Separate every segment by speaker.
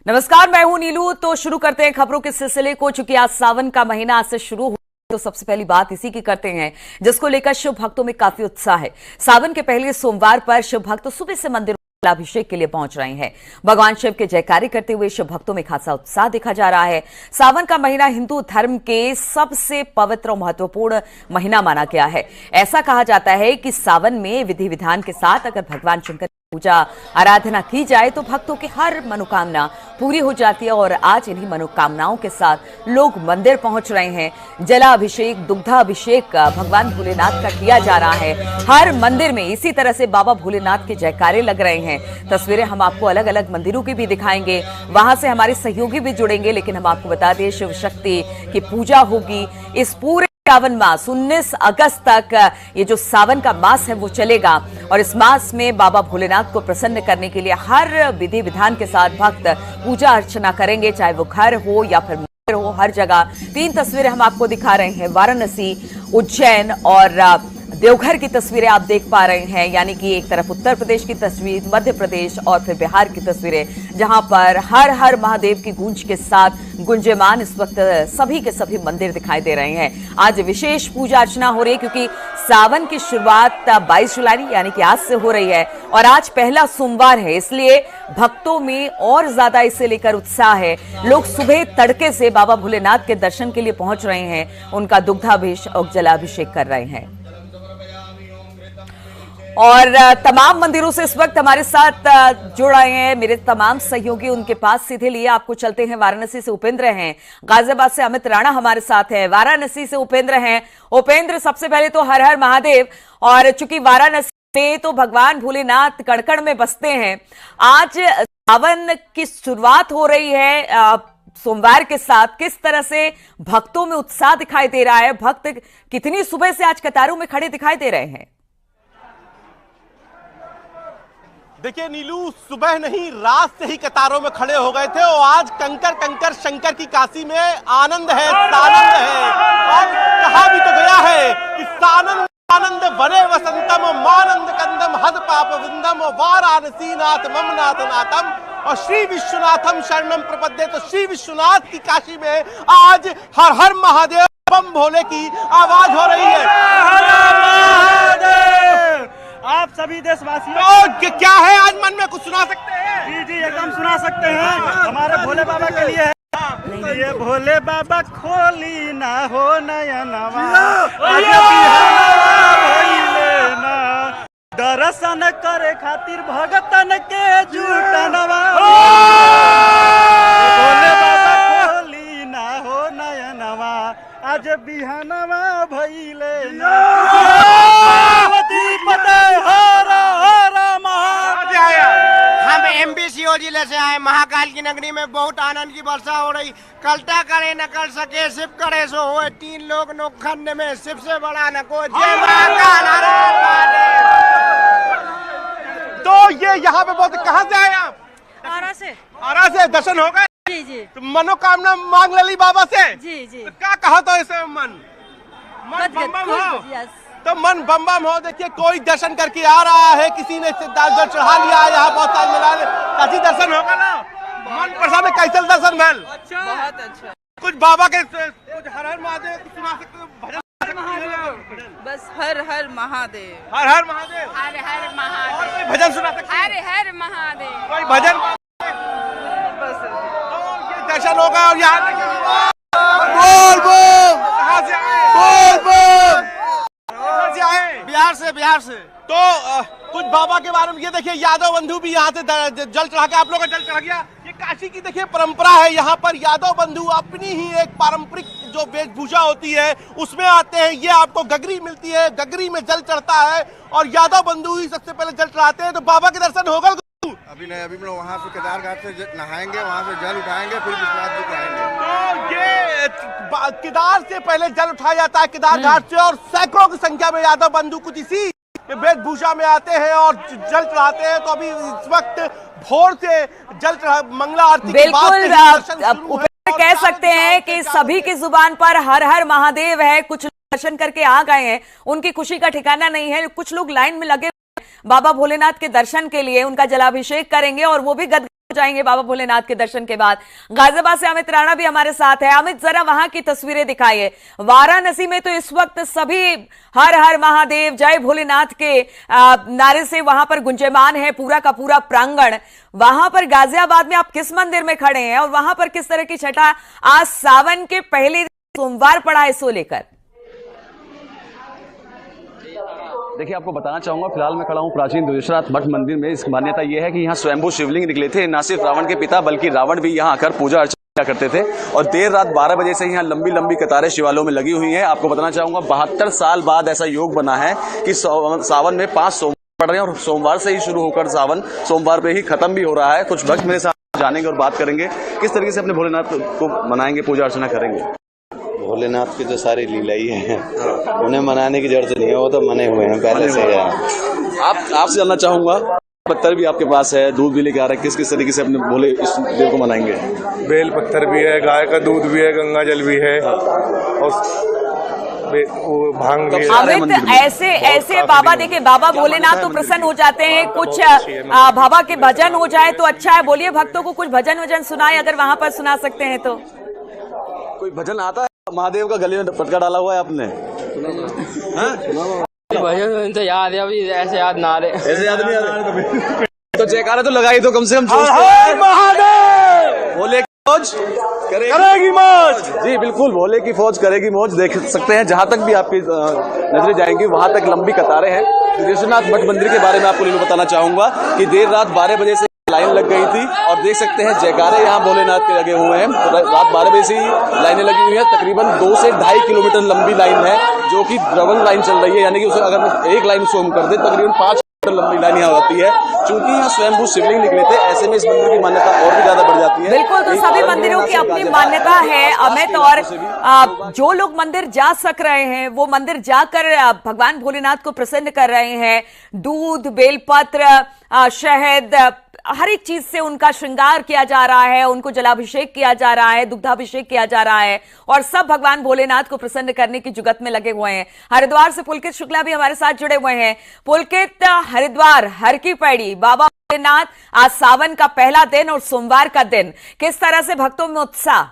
Speaker 1: नमस्कार, मैं हूं नीलू। तो शुरू करते हैं खबरों के सिलसिले को। चूंकि आज सावन का महीना आज से शुरू हो, तो सबसे पहली बात इसी की करते हैं, जिसको लेकर शिव भक्तों में काफी उत्साह है। सावन के पहले सोमवार पर शिव भक्त सुबह से मंदिर अभिषेक के लिए पहुंच रहे हैं। भगवान शिव के जयकारे करते हुए शिव भक्तों में खासा उत्साह देखा जा रहा है। सावन का महीना हिंदू धर्म के सबसे पवित्र और महत्वपूर्ण महीना माना गया है। ऐसा कहा जाता है कि सावन में विधि विधान के साथ अगर भगवान शंकर पूजा आराधना की जाए तो भक्तों की हर मनोकामना पूरी हो जाती है। और आज इन्हीं मनोकामनाओं के साथ लोग मंदिर पहुंच रहे हैं। जलाभिषेक, दुग्धाभिषेक भगवान भोलेनाथ का किया जा रहा है। हर मंदिर में इसी तरह से बाबा भोलेनाथ के जयकारे लग रहे हैं। तस्वीरें हम आपको अलग अलग मंदिरों की भी दिखाएंगे, वहां से हमारे सहयोगी भी जुड़ेंगे। लेकिन हम आपको बता दें, शिव शक्ति की पूजा होगी इस पूरे सावन मास 19 अगस्त तक। ये जो सावन का मास है वो चलेगा और इस मास में बाबा भोलेनाथ को प्रसन्न करने के लिए हर विधि विधान के साथ भक्त पूजा अर्चना करेंगे, चाहे वो घर हो या फिर मंदिर हो। हर जगह 3 तस्वीरें हम आपको दिखा रहे हैं। वाराणसी, उज्जैन और देवघर की तस्वीरें आप देख पा रहे हैं। यानी कि एक तरफ उत्तर प्रदेश की तस्वीर, मध्य प्रदेश और फिर बिहार की तस्वीरें, जहां पर हर हर महादेव की गूंज के साथ गुंजयमान इस वक्त सभी के सभी मंदिर दिखाई दे रहे हैं। आज विशेष पूजा अर्चना हो रही है क्योंकि सावन की शुरुआत 22 जुलाई यानी कि आज से हो रही है और आज पहला सोमवार है, इसलिए भक्तों में और ज्यादा इसे लेकर उत्साह है। लोग सुबह तड़के से बाबा भोलेनाथ के दर्शन के लिए पहुंच रहे हैं, उनका दुग्धाभिषेक और जलाभिषेक कर रहे हैं। और तमाम मंदिरों से इस वक्त हमारे साथ जुड़ रहे हैं मेरे तमाम सहयोगी, उनके पास सीधे लिए आपको चलते हैं। वाराणसी से उपेंद्र हैं, गाजियाबाद से अमित राणा हमारे साथ है, वाराणसी से उपेंद्र हैं। उपेंद्र, सबसे पहले तो हर हर महादेव। और चूंकि वाराणसी में तो भगवान भोलेनाथ कण-कण में बसते हैं, आज सावन की शुरुआत हो रही है सोमवार के साथ। किस तरह से भक्तों में उत्साह दिखाई दे रहा है? भक्त कितनी सुबह से आज कतारों में खड़े दिखाई दे रहे हैं?
Speaker 2: देखिए नीलू, सुबह नहीं रात से ही कतारों में खड़े हो गए थे और आज कंकर कंकर शंकर की काशी में आनंद है, सानंद है। और कहा भी तो गया है कि सानंद आनंद वने वसंतम मानंद कंदम हद पाप विंदम वाराणसी नाथ मम नाथ नाथम और श्री विश्वनाथम शरणम प्रपद्ये। तो श्री विश्वनाथ की काशी में आज हर हर महादेव बम भोले की आवाज हो रही है।
Speaker 3: आप सभी देशवासियों
Speaker 2: तो क्या है आज मन में, कुछ सुना सकते हैं?
Speaker 3: जी जी एकदम सुना सकते हैं। हमारे भोले बाबा के लिए है। ये भोले बाबा खोली ना हो नयनवा, दर्शन करे खातिर भगतन के जुटनवा। भोले बाबा खोली ना हो नयनवा, आज बिहानवा भइले ना।
Speaker 4: हम एमबीसीओ जिले से आए। महाकाल की नगरी में बहुत आनंद की वर्षा हो रही। कलता करे न कर सके, शिव करे सो होए। 3 लोग नौखंड में, शिव से बड़ा न को। जय महाकाल।
Speaker 2: तो ये यहाँ पे बहुत, कहाँ से आए आप?
Speaker 5: आरा से।
Speaker 2: आरा से दर्शन हो गए?
Speaker 5: जी जी।
Speaker 2: तो मनोकामना मांग ली बाबा से?
Speaker 5: जी जी।
Speaker 2: तो क्या कहा था इसे? मन बम बम हो, तो मन बम बम हो। देखिए कोई दर्शन करके आ रहा है, किसी ने जल चढ़ा लिया। यहाँ बहुत सारे मिलाने कैसी दर्शन होगा ना, मन प्रसन्न। कैसे दर्शन भल? अच्छा, बहुत अच्छा। कुछ बाबा के कुछ हर हर महादेव सुना सकते हो? भजन
Speaker 5: बस हर हर महादेव,
Speaker 2: हर हर महादेव,
Speaker 5: हर हर महादेव।
Speaker 2: कोई भजन सुना सकते हैं?
Speaker 5: हर हर महादेव,
Speaker 2: कोई भजन?
Speaker 5: बस
Speaker 2: तो ये दर्शन होगा। और यहाँ बोल बोल, कहाँ से आए? बोल बोल, कहाँ से आए?
Speaker 4: बिहार से, बिहार से।
Speaker 2: तो कुछ बाबा के बारे में ये देखिए, यादव बंधु भी यहाँ से जल चढ़ा के, आप लोगों का जल चढ़ा गया। ये काशी की देखिए परंपरा है। यहाँ पर यादव बंधु अपनी ही एक पारंपरिक जो वेशभूषा होती है उसमें आते हैं। ये आपको गगरी मिलती है, गगरी में जल चढ़ता है और यादव बंधु ही सबसे पहले जल चढ़ाते हैं। तो बाबा के दर्शन होगा?
Speaker 6: अभी नहीं, अभी हम लोग वहाँ से केदार घाट से नहाएंगे, वहाँ से जल उठाएंगे, फिर विश्वनाथ जी को आएंगे।
Speaker 2: तो ये केदार से पहले जल उठाया जाता है, केदार घाट से। और सैकड़ों की संख्या में यादव बंधु कुछ इसी वेशभूषा में आते हैं और जल चढ़ाते हैं। तो अभी इस वक्त भोर से जल मंगला आरती के बाद
Speaker 1: कह सकते हैं कि सभी की जुबान पर हर हर महादेव है। कुछ दर्शन करके आ गए हैं, उनकी खुशी का ठिकाना नहीं है। कुछ लोग लाइन में लगे बाबा भोलेनाथ के दर्शन के लिए, उनका जलाभिषेक करेंगे और वो भी गद जाएंगे बाबा भोलेनाथ के दर्शन के बाद। गाजियाबाद से अमित राणा भी हमारे साथ है। अमित, जरा वहां की तस्वीरें दिखाइए। वाराणसी में तो इस वक्त सभी हर हर महादेव जय भोलेनाथ के नारे से वहां पर गुंजयमान है पूरा का पूरा प्रांगण। वहां पर गाजियाबाद में आप किस मंदिर में खड़े हैं और वहां पर किस तरह की छठा आज सावन के पहले सोमवार पड़ा है इसको लेकर?
Speaker 7: देखिए, आपको बताना चाहूंगा, फिलहाल मैं खड़ा हूं प्राचीन द्विजराथ मठ मंदिर में। इसकी मान्यता यह है कि यहाँ स्वयंभू शिवलिंग निकले थे। न सिर्फ रावण के पिता बल्कि रावण भी यहाँ आकर पूजा अर्चना करते थे और देर रात 12 बजे से यहाँ लंबी लंबी कतारें शिवालयों में लगी हुई हैं। आपको बताना चाहूंगा 72 साल बाद ऐसा योग बना है कि सावन में 5 सोमवार पड़ रहे हैं और सोमवार से ही शुरू होकर सावन सोमवार पे ही खत्म भी हो रहा है। कुछ भक्त मेरे साथ जानेंगे और बात करेंगे किस तरीके से अपने भोलेनाथ को मनाएंगे, पूजा अर्चना करेंगे।
Speaker 8: भोलेनाथ की जो सारी लीला ही है, उन्हें मनाने की जरूरत नहीं है, वो तो मने हुए हैं पहले से।
Speaker 7: आपसे जानना चाहूंगा, पत्थर भी आपके पास है, दूध भी लेके आ रहे हैं, किस किस तरीके से अपने भोले इस देव को मनाएंगे?
Speaker 6: बेल पत्थर भी है, गाय का दूध भी है, गंगा जल भी है और भांग भी है।
Speaker 1: अमित, ऐसे बाबा, देखिए बाबा भोलेनाथ तो प्रसन्न हो जाते हैं। कुछ बाबा के भजन हो जाए तो अच्छा है। बोलिए, भक्तों को कुछ भजन वजन सुनाए, अगर वहां पर सुना सकते हैं तो।
Speaker 7: कोई भजन आता है? महादेव का गले में पटका डाला हुआ है आपने?
Speaker 9: भजन तो याद है, अभी ऐसे याद ना आ रहे।
Speaker 7: ऐसे याद नहीं आ रहे तो जयकारा तो लगाई दो कम से कम।
Speaker 3: महादेव
Speaker 7: भोले की फौज
Speaker 3: करेगी मौज।
Speaker 7: जी बिल्कुल, भोले की फौज करेगी मौज। देख सकते हैं जहां तक भी आपकी नजरें जाएंगी वहां तक लंबी कतारें हैं। द्विजनाथ मठ मंदिर के बारे में आपको बताना चाहूंगा कि देर रात 12 बजे से लाइन लग गई थी और देख सकते हैं जयकारे यहाँ भोलेनाथ के लगे हुए हैं। रात 12 बजे से ही लाइनें लगी हुई हैं। तकरीबन 2 से 2.5 किलोमीटर लंबी लाइन है जो कि डबल लाइन चल रही है, यानी कि उसे अगर मैं एक लाइन सोम कर दे तकरीबन 5 किलोमीटर लंबी लाइन यहाँ होती है। चूंकि यहाँ स्वयंभू शिवलिंग निकले थे, ऐसे में इस मंदिर की मान्यता और भी ज्यादा बढ़ जाती है।
Speaker 1: बिल्कुल, तो सभी मंदिरों की अपनी मान्यता है अमित, और जो लोग मंदिर जा सक रहे हैं वो मंदिर जाकर भगवान भोलेनाथ को प्रसन्न कर रहे हैं। दूध, बेलपत्र, शहद, हर एक चीज से उनका श्रृंगार किया जा रहा है, उनको जलाभिषेक किया जा रहा है, दुग्धाभिषेक किया जा रहा है और सब भगवान भोलेनाथ को प्रसन्न करने की जुगत में लगे हुए हैं। हरिद्वार से पुलकित शुक्ला भी हमारे साथ जुड़े हुए हैं। पुलकित, हरिद्वार हर की पैड़ी बाबा भोलेनाथ, आज सावन का पहला दिन और सोमवार का दिन, किस तरह से भक्तों में उत्साह?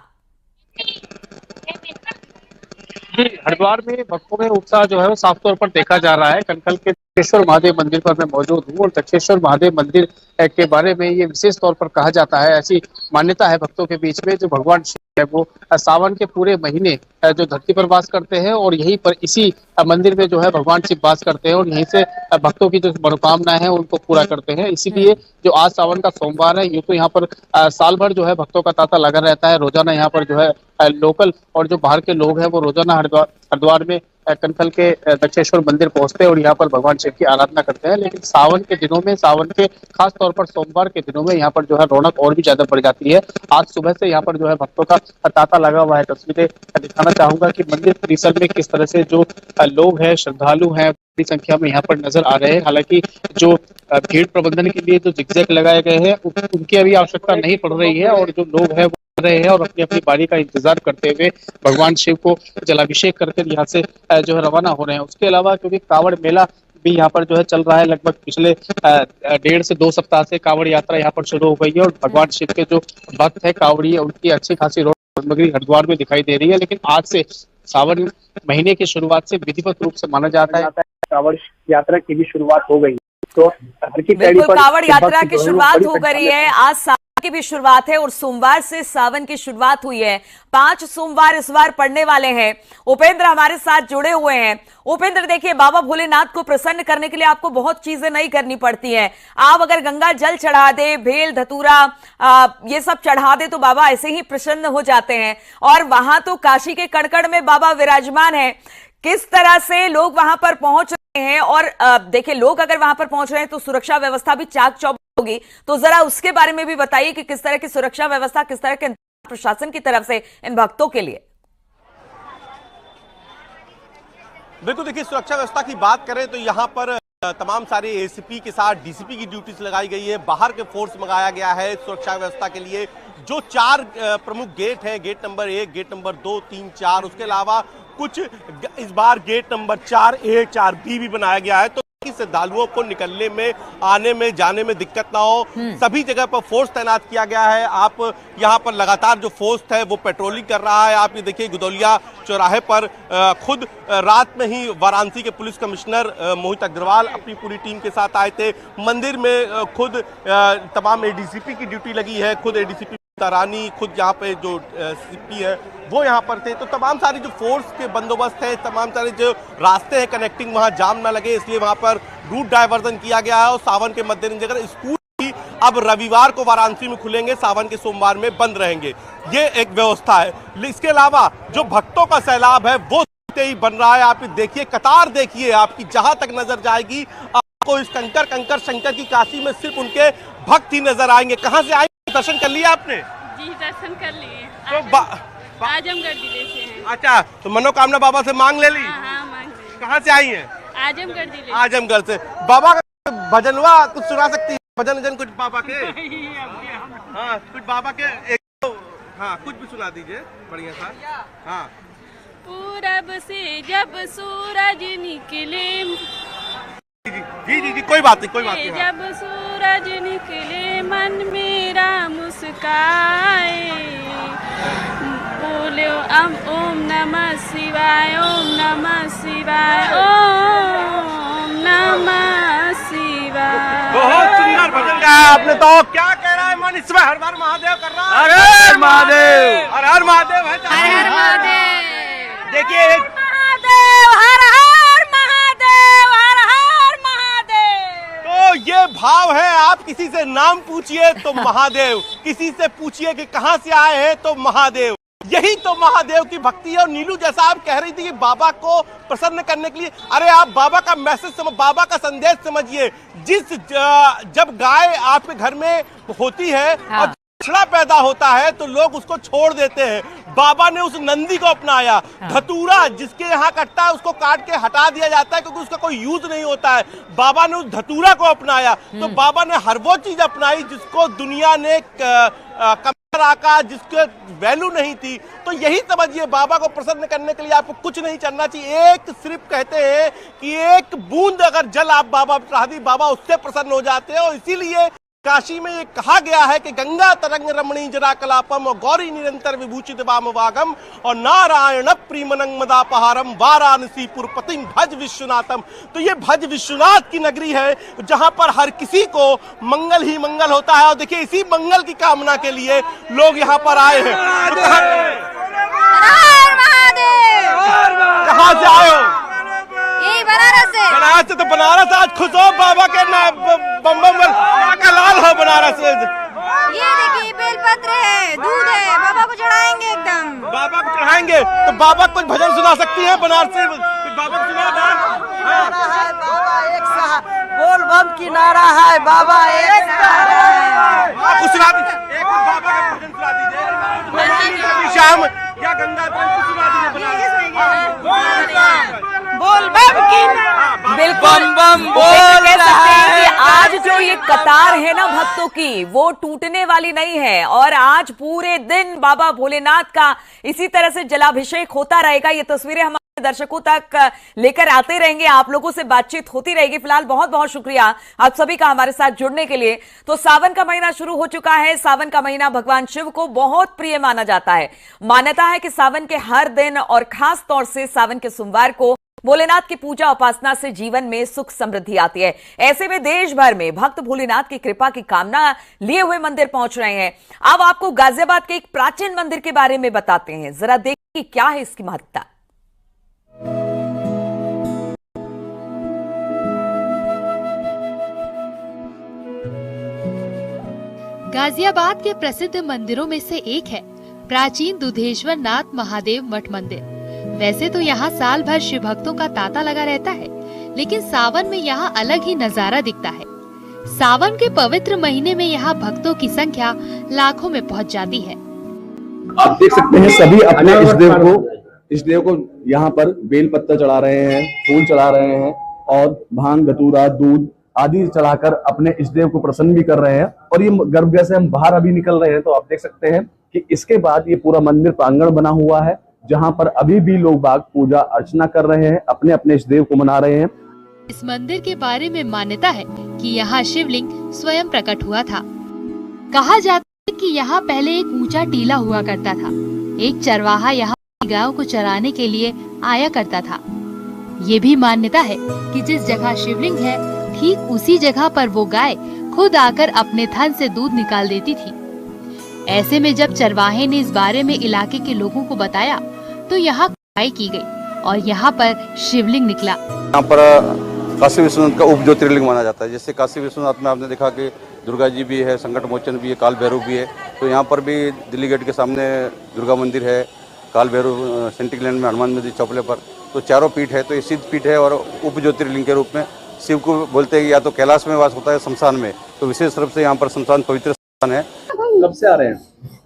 Speaker 9: हरिद्वार में भक्तों में उत्साह जो है वो साफ तौर पर देखा जा रहा है। कनकल के दक्षेश्वर महादेव मंदिर पर मैं मौजूद हूँ और दक्षेश्वर महादेव मंदिर के बारे में ये विशेष तौर पर कहा जाता है, ऐसी मान्यता है भक्तों के बीच में, जो भगवान शिव है वो सावन के पूरे महीने जो धरती पर वास करते हैं और यहीं पर इसी मंदिर में जो है भगवान शिव वास करते हैं और यहीं से भक्तों की जो मनोकामनाएं हैं उनको पूरा करते हैं। इसीलिए जो आज सावन का सोमवार है, ये तो यहाँ पर साल भर जो है भक्तों का तांता लगा रहता है। रोजाना यहाँ पर जो है लोकल और जो बाहर के लोग हैं वो रोजाना हरिद्वार में कनकल के दक्षेश्वर मंदिर पहुंचते हैं और यहाँ पर भगवान शिव की आराधना करते हैं। लेकिन सावन के दिनों में, सावन के खास तौर पर सोमवार के दिनों में यहाँ पर जो है रौनक और भी ज्यादा बढ़ जाती है। आज सुबह से यहाँ पर जो है भक्तों का तांता लगा हुआ है। तस्वीरें दिखाना चाहूंगा कि मंदिर परिसर में किस तरह से जो लोग हैं, श्रद्धालु हैं, बड़ी संख्या में यहाँ पर नजर आ रहे हैं। हालांकि जो भीड़ प्रबंधन के लिए जो जिगजैग लगाए गए हैं उनकी अभी आवश्यकता नहीं पड़ रही है और जो लोग हैं रहे हैं और अपनी अपनी बारी का इंतजार करते हुए भगवान शिव को जलाभिषेक करके यहाँ से जो है रवाना हो रहे हैं। उसके अलावा क्योंकि कांवड़ मेला भी यहाँ पर जो है चल रहा है, लगभग पिछले 1.5 से 2 सप्ताह से कांवड़ यात्रा यहाँ पर शुरू हो गई है और भगवान शिव के जो भक्त है कांवड़ी है उनकी अच्छी खासी रोड सामग्री हरिद्वार में दिखाई दे रही है। लेकिन आज से सावन महीने की शुरुआत से विधिवत रूप से माना जाता है कांवड़ यात्रा की भी शुरुआत हो गई। तो
Speaker 1: बिल्कुल, कांवड़ यात्रा की शुरुआत हो गई है। आज सावन की भी शुरुआत है और सोमवार से सावन की शुरुआत हुई है। 5 सोमवार इस बार पड़ने वाले हैं। उपेंद्र हमारे साथ जुड़े हुए हैं। उपेंद्र, देखिए बाबा भोलेनाथ को प्रसन्न करने के लिए आपको बहुत चीजें नहीं करनी पड़ती हैं। आप अगर गंगा जल चढ़ा दे, भेल धतूरा ये सब चढ़ा दे तो बाबा ऐसे ही प्रसन्न हो जाते हैं। और वहां तो काशी के कड़कड़ में बाबा विराजमान है। किस तरह से लोग वहां पर पहुंच रहे हैं और देखिए लोग अगर वहां पर पहुंच रहे हैं तो सुरक्षा व्यवस्था भी चाक चौबंद होगी, तो जरा उसके बारे में भी बताइए कि किस तरह की सुरक्षा व्यवस्था, किस तरह के प्रशासन की तरफ से इन भक्तों के लिए।
Speaker 2: बिल्कुल, देखिए सुरक्षा व्यवस्था की बात करें तो यहाँ पर तमाम सारे एसीपी के साथ डीसीपी की ड्यूटीज लगाई गई है। बाहर के फोर्स मंगाया गया है सुरक्षा व्यवस्था के लिए। जो 4 प्रमुख गेट हैं, गेट नंबर 1, गेट नंबर 2, 3, 4, उसके अलावा कुछ इस बार गेट नंबर 4A, 4B भी बनाया गया है। तो श्रद्धालुओं को निकलने में, आने में, जाने में दिक्कत ना हो। सभी जगह पर फोर्स तैनात किया गया है। आप यहाँ पर लगातार जो फोर्स है वो पेट्रोलिंग कर रहा है। आप ये देखिए गुदौलिया चौराहे पर खुद रात में ही वाराणसी के पुलिस कमिश्नर मोहित अग्रवाल अपनी पूरी टीम के साथ आए थे। मंदिर में खुद तमाम एडीसीपी की ड्यूटी लगी है, खुद एडीसीपी रानी, खुद यहाँ पे जो सीपी है वो यहाँ पर थे। तो तमाम सारी जो फोर्स के बंदोबस्त है, तमाम सारे जो रास्ते हैं कनेक्टिंग, वहाँ जाम ना लगे इसलिए वहाँ पर रूट डायवर्जन किया गया है। और सावन के मद्देनजर स्कूल भी अब रविवार को वाराणसी में खुलेंगे, सावन के सोमवार में बंद रहेंगे, ये एक व्यवस्था है। इसके अलावा जो भक्तों का सैलाब है वो ही बन रहा है। आप देखिए, कतार देखिए, आपकी जहां तक नजर जाएगी आपको इस कंकर शंकर की काशी में सिर्फ उनके भक्त ही नजर आएंगे। कहाँ से आएंगे? दर्शन कर लिए आपने?
Speaker 5: जी दर्शन कर लिए।
Speaker 2: तो
Speaker 5: आजमगढ़ जिले से हैं।
Speaker 2: अच्छा, तो मनोकामना बाबा से मांग ले ली?
Speaker 5: हाँ मांग ली।
Speaker 2: कहाँ से आई हैं?
Speaker 5: आजमगढ़ जिले।
Speaker 2: आजमगढ़ से। बाबा का भजन हुआ, कुछ सुना सकती है? भजन कुछ बाबा के? हाँ, कुछ बाबा के एक, हाँ कुछ भी सुना दीजिए, बढ़िया सा। हाँ।
Speaker 5: पूरब से जब सूरज निकले,
Speaker 2: जी, कोई बात नहीं।
Speaker 5: जब सूरज निकले मन मेरा मुस्काए, बोले ओम नमः शिवाय, ओम नमः शिवाय, ओम नमः शिवाय।
Speaker 2: बहुत सुंदर भजन गाया आपने। तो क्या कह रहा है मन इस समय? हर हर महादेव कर रहा है।
Speaker 3: हर हर महादेव,
Speaker 2: हर हर महादेव है।
Speaker 5: हर हर महादेव।
Speaker 2: देखिए,
Speaker 5: महादेव, हर हर महादेव, हर हर महादेव।
Speaker 2: तो ये भाव है। आप किसी से नाम पूछिए तो महादेव, किसी से पूछिए कि कहां से आए हैं तो महादेव। यही तो महादेव की भक्ति है। और नीलू, जैसा आप कह रही थी कि बाबा को प्रसन्न करने के लिए, अरे आप बाबा का मैसेज समझ, बाबा का संदेश समझिए। जब गाय आपके घर में होती है और बछड़ा पैदा होता है तो लोग उसको छोड़ देते हैं। बाबा ने उस नंदी को अपनाया। धतूरा जिसके यहाँ कटता है उसको काट के हटा दिया जाता है क्योंकि उसका कोई यूज नहीं होता है। बाबा ने उस धतूरा को अपनाया। तो बाबा ने हर वो चीज अपनाई जिसको दुनिया ने आका, जिसके वैल्यू नहीं थी। तो यही समझिए, बाबा को प्रसन्न करने के लिए आपको कुछ नहीं करना चाहिए। एक सिर्फ कहते हैं कि एक बूंद अगर जल आप बाबा चढ़ा दी, बाबा उससे प्रसन्न हो जाते हैं। और इसीलिए काशी में ये कहा गया है कि गंगा तरंग रमणी जरा कलापम और गौरी निरंतर विभूषित वाम वागम और नारायण प्रीमनंग मदापहारम वाराणसी पुरपतिम भज विश्वनाथम। तो ये भज विश्वनाथ की नगरी है जहां पर हर किसी को मंगल ही मंगल होता है। और देखिए, इसी मंगल की कामना के लिए लोग यहाँ पर आए हैं। कहाँ से आए हो?
Speaker 5: बनारस से।
Speaker 2: बनारस से। तो बनारस आज खुश हो बाबा के बम का लाल हो बनारस।
Speaker 5: ये देखिए बेलपत्र है, दूध है, बाबा को चढ़ाएंगे एकदम।
Speaker 2: बाबा को चढ़ाएंगे। तो बाबा कुछ भजन सुना सकती है बनारस से? बाबा को सुना।
Speaker 10: बाबा एक सा बोल बम की नारा है, बाबा एक
Speaker 2: कुछ सुना दीजिए, एक बाबा का भजन सुना दीजिए। शाम या गंगा सुना दीजिए।
Speaker 1: बोल बम की बिल्कुल बम बोल रहा है। आज जो ये कतार है ना भक्तों की, वो टूटने वाली नहीं है। और आज पूरे दिन बाबा भोलेनाथ का इसी तरह से जलाभिषेक होता रहेगा। ये तस्वीरें हमारे दर्शकों तक लेकर आते रहेंगे, आप लोगों से बातचीत होती रहेगी। फिलहाल बहुत बहुत शुक्रिया आप सभी का हमारे साथ जुड़ने के लिए। तो सावन का महीना शुरू हो चुका है। सावन का महीना भगवान शिव को बहुत प्रिय माना जाता है। मान्यता है कि सावन के हर दिन और खास तौर से सावन के सोमवार को भोलेनाथ की पूजा उपासना से जीवन में सुख समृद्धि आती है। ऐसे में देश भर में भक्त भोलेनाथ की कृपा की कामना लिए हुए मंदिर पहुंच रहे हैं। अब आपको गाजियाबाद के एक प्राचीन मंदिर के बारे में बताते हैं, जरा देखिए क्या है इसकी महत्ता।
Speaker 11: गाजियाबाद के प्रसिद्ध मंदिरों में से एक है प्राचीन दुधेश्वर नाथ महादेव मठ मंदिर। वैसे तो यहाँ साल भर शिव भक्तों का तांता लगा रहता है, लेकिन सावन में यहाँ अलग ही नजारा दिखता है। सावन के पवित्र महीने में यहाँ भक्तों की संख्या लाखों में पहुँच जाती है।
Speaker 7: आप देख सकते हैं सभी अपने इस देव को यहाँ पर बेल पत्ता चढ़ा रहे हैं, फूल चढ़ा रहे हैं और भांग, धतूरा, दूध आदि चढ़ाकर अपने इस देव को प्रसन्न भी कर रहे हैं। और ये गर्भगृह से हम बाहर अभी निकल रहे हैं तो आप देख सकते हैं कि इसके बाद ये पूरा मंदिर प्रांगण बना हुआ है जहां पर अभी भी लोग बाग पूजा अर्चना कर रहे हैं, अपने अपने इस देव को मना रहे हैं।
Speaker 11: इस मंदिर के बारे में मान्यता है कि यहाँ शिवलिंग स्वयं प्रकट हुआ था। कहा जाता है कि यहाँ पहले एक ऊंचा टीला हुआ करता था। एक चरवाहा यहाँ गायों को चराने के लिए आया करता था। ये भी मान्यता है कि जिस जगह शिवलिंग है ठीक उसी जगह पर वो गाय खुद आकर अपने थन से दूध निकाल देती थी। ऐसे में जब चरवाहे ने इस बारे में इलाके के लोगों को बताया तो यहाँ खुदाई की गई और यहाँ पर शिवलिंग निकला।
Speaker 8: यहाँ पर काशी विश्वनाथ का उप ज्योतिर्लिंग माना जाता है। जैसे काशी विश्वनाथ में आपने देखा कि दुर्गा जी भी है, संकट मोचन भी है, काल भैरव भी है। तो यहाँ पर भी दिल्ली गेट के सामने दुर्गा मंदिर है, काल भैरव सेंटिकलैंड में हनुमान मंदिर चौपले पर। तो चारों पीठ है, तो ये सिद्ध पीठ है और उप ज्योतिर्लिंग के रूप में शिव को बोलते हैं। या तो कैलाश में वास होता है, शमशान में, तो विशेष रूप से यहाँ पर शमशान पवित्र स्थान है।
Speaker 7: कब से आ रहे हैं?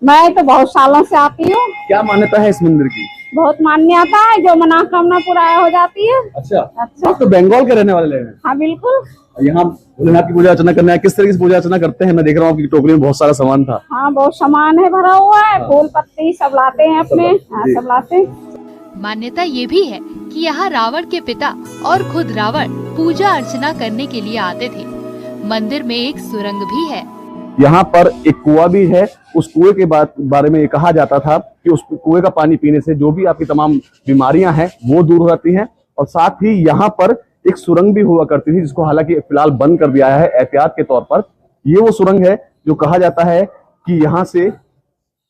Speaker 5: मैं तो बहुत सालों से आती हूँ।
Speaker 7: क्या मान्यता है इस मंदिर की?
Speaker 5: बहुत मान्यता है, जो मनोकामना पूरा हो जाती है।
Speaker 7: अच्छा,
Speaker 5: अच्छा।
Speaker 7: आप तो बंगाल के रहने वाले हैं?
Speaker 5: हाँ बिल्कुल।
Speaker 7: यहाँ भोलेनाथ की पूजा अर्चना करने आए, किस तरीके से पूजा अर्चना करते हैं? मैं देख रहा हूँ आपकी टोकरी में बहुत सारा सामान था।
Speaker 5: हाँ बहुत सामान है, भरा हुआ है, फूल पत्ती सब लाते हैं अपने। हाँ सब लाते हैं।
Speaker 11: मान्यता ये भी है कि यहाँ रावण के पिता और खुद रावण पूजा अर्चना करने के लिए आते थे। मंदिर में एक सुरंग भी है।
Speaker 7: यहाँ पर एक कुआं भी है। उस कुएं के बारे में ये कहा जाता था कि उस कुएं का पानी पीने से जो भी आपकी तमाम बीमारियां हैं वो दूर हो जाती हैं। और साथ ही यहाँ पर एक सुरंग भी हुआ करती थी, जिसको हालांकि फिलहाल बंद कर दिया है एहतियात के तौर पर। ये वो सुरंग है जो कहा जाता है कि यहाँ से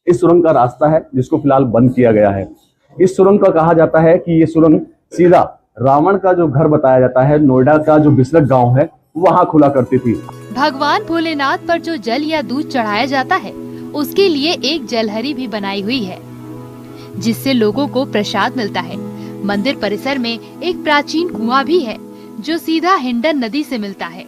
Speaker 7: इस सुरंग का रास्ता है, जिसको फिलहाल बंद किया गया है। इस सुरंग का कहा जाता है कि ये सुरंग सीधा रावण का जो घर बताया जाता है, नोएडा का जो बिसरक गांव है, वहां खुला करती थी।
Speaker 11: भगवान भोलेनाथ पर जो जल या दूध चढ़ाया जाता है उसके लिए एक जलहरी भी बनाई हुई है, जिससे लोगों को प्रसाद मिलता है। मंदिर परिसर में एक प्राचीन कुआं भी है जो सीधा हिंडन नदी से मिलता है।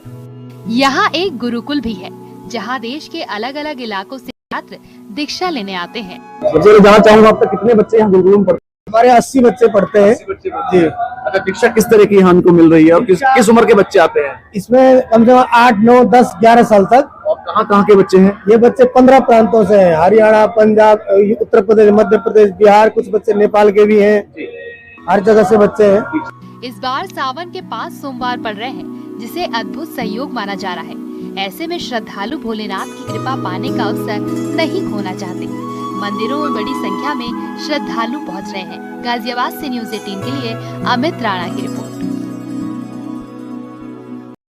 Speaker 11: यहाँ एक गुरुकुल भी है जहाँ देश के अलग अलग इलाकों से छात्र दीक्षा लेने आते हैं।
Speaker 7: सबसे जानना चाहूंगा, आप तक कितने बच्चे यहाँ गुरुकुल में पढ़ते हैं?
Speaker 3: हमारे 80 बच्चे पढ़ते हैं जी।
Speaker 7: अच्छा, दीक्षा किस तरह की यहाँ को मिल रही है और किस उम्र के बच्चे आते हैं?
Speaker 3: इसमें कम से कम 8, 9, 10, 11 साल तक।
Speaker 7: और कहाँ के बच्चे हैं?
Speaker 3: ये बच्चे 15 प्रांतों से हैं, हरियाणा, पंजाब, उत्तर प्रदेश, मध्य प्रदेश, बिहार, कुछ बच्चे नेपाल के भी हैं, हर जगह से बच्चे हैं।
Speaker 11: इस बार सावन के 5 सोमवार पड़ रहे हैं, जिसे अद्भुत संयोग माना जा रहा है। ऐसे में श्रद्धालु भोलेनाथ की कृपा पाने का अवसर नहीं खोना चाहते। मंदिरों में बड़ी संख्या में श्रद्धालु पहुंच रहे हैं। गाजियाबाद से न्यूज़ 18 के लिए अमित राणा की रिपोर्ट।